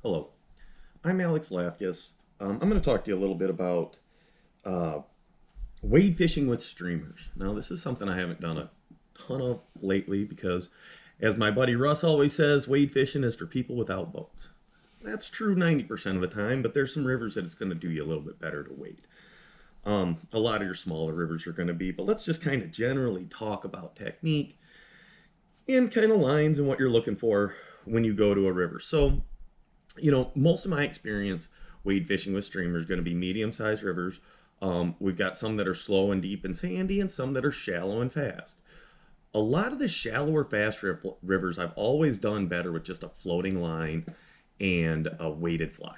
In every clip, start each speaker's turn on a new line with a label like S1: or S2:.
S1: Hello, I'm Alex Lafkus. I'm going to talk to you a little bit about uh, wade fishing with streamers. Now, this is something I haven't done a ton of lately because, as my buddy Russ always says, wade fishing is for people without boats. That's true 90% of the time, but there's some rivers that it's going to do you a little bit better to wade. A lot of your smaller rivers are going to be, but let's just kind of generally talk about technique and kind of lines and what you're looking for when you go to a river. So, most of my experience wade fishing with streamers is going to be medium-sized rivers. We've got some that are slow and deep and sandy, and some that are shallow and fast. A lot of the shallower, fast rivers I've always done better with just a floating line and a weighted fly.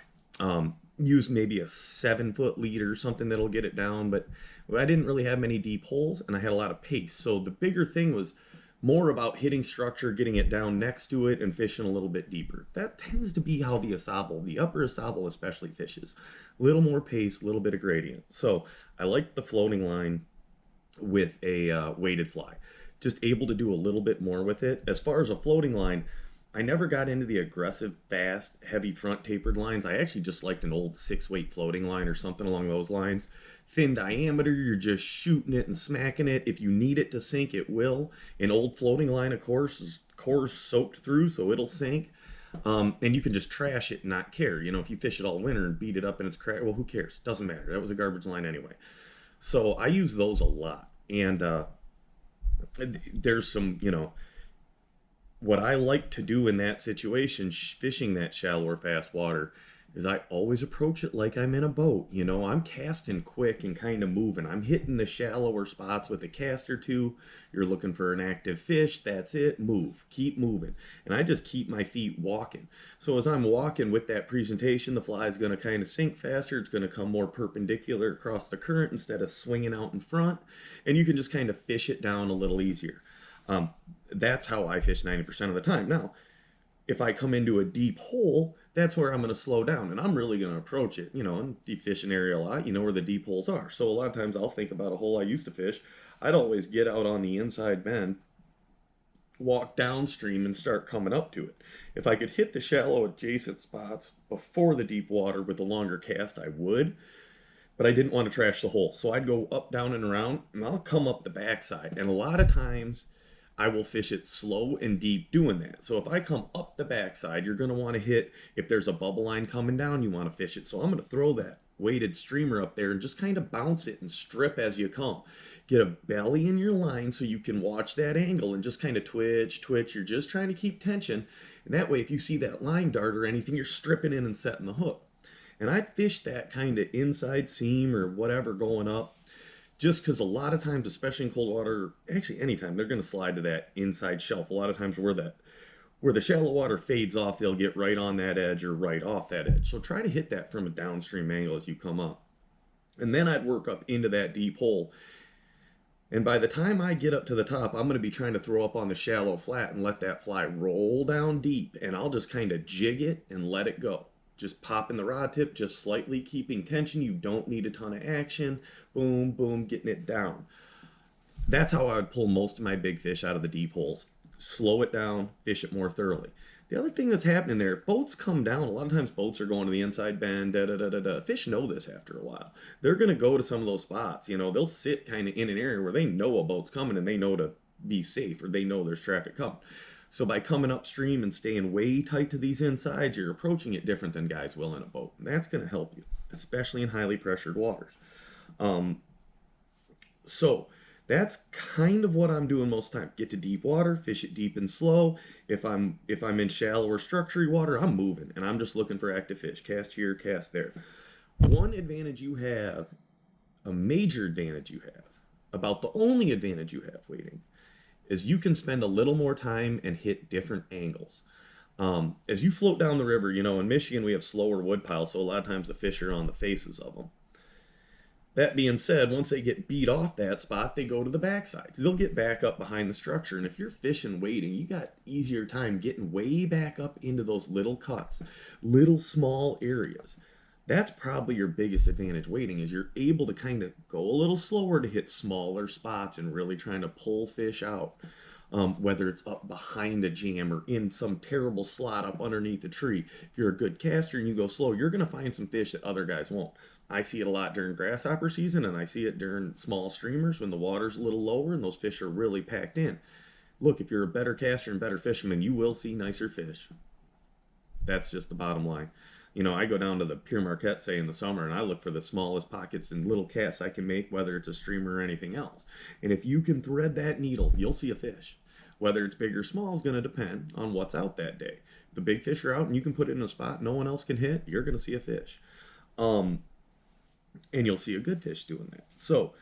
S1: Use maybe a 7 foot lead or something that'll get it down, but I didn't really have many deep holes and I had a lot of pace. So the bigger thing was more about hitting structure, getting it down next to it, and fishing a little bit deeper. That tends to be how the Asable, the upper Asable especially, fishes. A little more pace, a little bit of gradient. So I like the floating line with a weighted fly. Just able to do a little bit more with it. As far as a floating line, I never got into the aggressive, fast, heavy front tapered lines. I actually just liked an old 6 weight floating line or something along those lines. Thin diameter, you're just shooting it and smacking it. If you need it to sink, it will. An old floating line, of course, is core's soaked through, so it'll sink. And you can just trash it and not care. If you fish it all winter and beat it up and it's cracked, well, who cares? Doesn't matter. That was a garbage line anyway. So I use those a lot. And there's some, what I like to do in that situation, fishing that shallow or fast water, is I always approach it like I'm in a boat. I'm casting quick and kind of moving. I'm hitting the shallower spots with a cast or two. You're looking for an active fish. That's it. Move. Keep moving. And I just keep my feet walking. So as I'm walking with that presentation, the fly is going to kind of sink faster. It's going to come more perpendicular across the current instead of swinging out in front. And you can just kind of fish it down a little easier. Um, that's how I fish 90% of the time. Now, if I come into a deep hole, that's where I'm going to slow down and I'm really going to approach it. And you fish an area a lot, you know where the deep holes are. So a lot of times I'll think about a hole I used to fish. I'd always get out on the inside bend, walk downstream, and start coming up to it. If I could hit the shallow adjacent spots before the deep water with a longer cast, I would. But I didn't want to trash the hole. So I'd go up, down, and around, and I'll come up the backside. And a lot of times, I will fish it slow and deep doing that. So if I come up the backside, you're going to want to hit, if there's a bubble line coming down, you want to fish it. So I'm going to throw that weighted streamer up there and just kind of bounce it and strip as you come. Get a belly in your line so you can watch that angle and just kind of twitch, twitch. You're just trying to keep tension. And that way, if you see that line dart or anything, you're stripping in and setting the hook. And I'd fish that kind of inside seam or whatever going up just because a lot of times, especially in cold water, actually anytime, they're going to slide to that inside shelf. A lot of times where the shallow water fades off, they'll get right on that edge or right off that edge. So try to hit that from a downstream angle as you come up. And then I'd work up into that deep hole. And by the time I get up to the top, I'm going to be trying to throw up on the shallow flat and let that fly roll down deep. And I'll just kind of jig it and let it go. Just popping the rod tip, just slightly keeping tension. You don't need a ton of action. Boom, boom, getting it down. That's how I would pull most of my big fish out of the deep holes. Slow it down, fish it more thoroughly. The other thing that's happening there, if boats come down, a lot of times boats are going to the inside bend, da da da da da. Fish know this after a while. They're going to go to some of those spots. They'll sit kind of in an area where they know a boat's coming and they know to be safe or they know there's traffic coming. So by coming upstream and staying way tight to these insides, you're approaching it different than guys will in a boat. And that's going to help you, especially in highly pressured waters. Um, so that's kind of what I'm doing most of the time. Get to deep water, fish it deep and slow. If I'm in shallow or structury water, I'm moving and I'm just looking for active fish. Cast here, cast there. One advantage you have, a major advantage you have, about the only advantage you have waiting, is you can spend a little more time and hit different angles. As you float down the river, in Michigan we have slower wood piles, so a lot of times the fish are on the faces of them. That being said, once they get beat off that spot, they go to the backsides. They'll get back up behind the structure. And if you're fishing waiting, you got easier time getting way back up into those little cuts, little small areas. That's probably your biggest advantage waiting is you're able to kind of go a little slower to hit smaller spots and really trying to pull fish out. whether it's up behind a jam or in some terrible slot up underneath a tree. If you're a good caster and you go slow, you're going to find some fish that other guys won't. I see it a lot during grasshopper season, and I see it during small streamers when the water's a little lower and those fish are really packed in. Look, if you're a better caster and better fisherman, you will see nicer fish. That's just the bottom line. You know, I go down to the Pier Marquette, say, in the summer, and I look for the smallest pockets and little casts I can make, whether it's a streamer or anything else. And if you can thread that needle, you'll see a fish. Whether it's big or small is going to depend on what's out that day. If the big fish are out and you can put it in a spot no one else can hit, you're going to see a fish. And you'll see a good fish doing that. So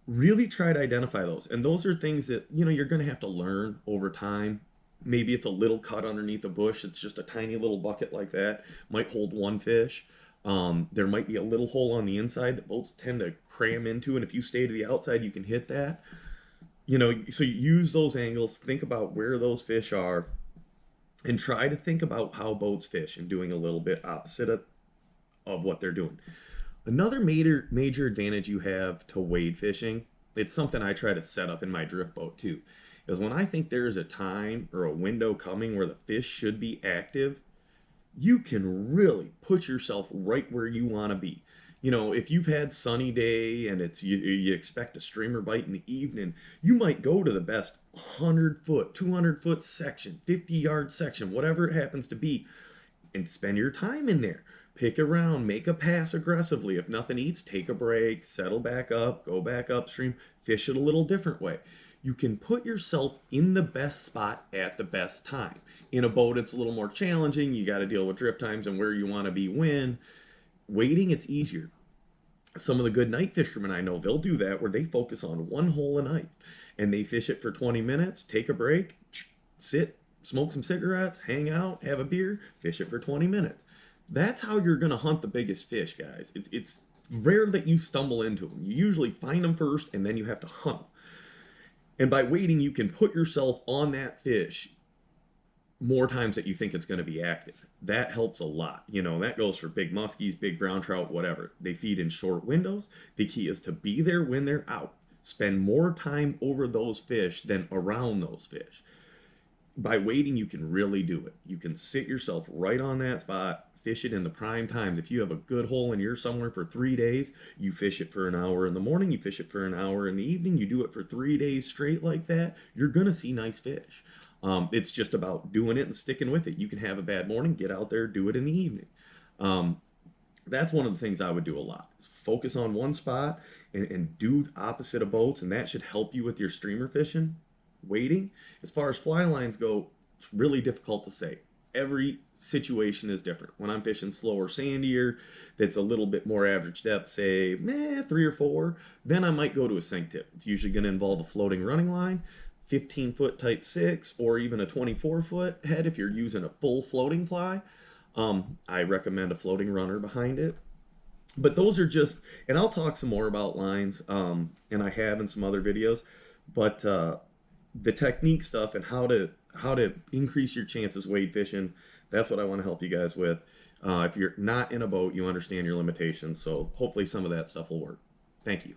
S1: really try to identify those. And those are things that, you know, you're going to have to learn over time. Maybe it's a little cut underneath a bush. It's just a tiny little bucket like that. Might hold one fish. There might be a little hole on the inside that boats tend to cram into. And if you stay to the outside, you can hit that. You know, so you use those angles. Think about where those fish are. And try to think about how boats fish and doing a little bit opposite of what they're doing. Another major advantage you have to wade fishing, it's something I try to set up in my drift boat too, is when I think there's a time or a window coming where the fish should be active, you can really put yourself right where you want to be. You know, if you've had sunny day and it's you expect a streamer bite in the evening, you might go to the best 100-foot, 200-foot section, 50-yard section, whatever it happens to be, and spend your time in there. Pick around, make a pass aggressively. If nothing eats, take a break, settle back up, go back upstream, fish it a little different way. You can put yourself in the best spot at the best time. In a boat, it's a little more challenging. You got to deal with drift times and where you want to be when. Wading, it's easier. Some of the good night fishermen I know, they'll do that where they focus on one hole a night and they fish it for 20 minutes, take a break, sit, smoke some cigarettes, hang out, have a beer, fish it for 20 minutes. That's how you're going to hunt the biggest fish, guys. It's rare that you stumble into them. You usually find them first and then you have to hunt them. And by waiting, you can put yourself on that fish more times that you think it's going to be active. That helps a lot. You know, that goes for big muskies, big brown trout, whatever. They feed in short windows. The key is to be there when they're out. Spend more time over those fish than around those fish. By waiting, you can really do it. You can sit yourself right on that spot, fish it in the prime times. If you have a good hole and you're somewhere for 3 days, you fish it for an hour in the morning, you fish it for an hour in the evening, you do it for 3 days straight like that, you're going to see nice fish. It's just about doing it and sticking with it. You can have a bad morning, get out there, do it in the evening. That's one of the things I would do a lot, is focus on one spot and do the opposite of boats, and that should help you with your streamer fishing. Waiting, as far as fly lines go, it's really difficult to say. Every situation is different. When I'm fishing slower, sandier, that's a little bit more average depth, say 3 or 4, then I might go to a sink tip. It's usually going to involve a floating running line, 15-foot type 6, or even a 24-foot head if you're using a full floating fly. I recommend a floating runner behind it. But those are just, and I'll talk some more about lines, and I have in some other videos, but the technique stuff and how to increase your chances wade fishing, that's what I want to help you guys with. If you're not in a boat, you understand your limitations, so hopefully some of that stuff will work. Thank you.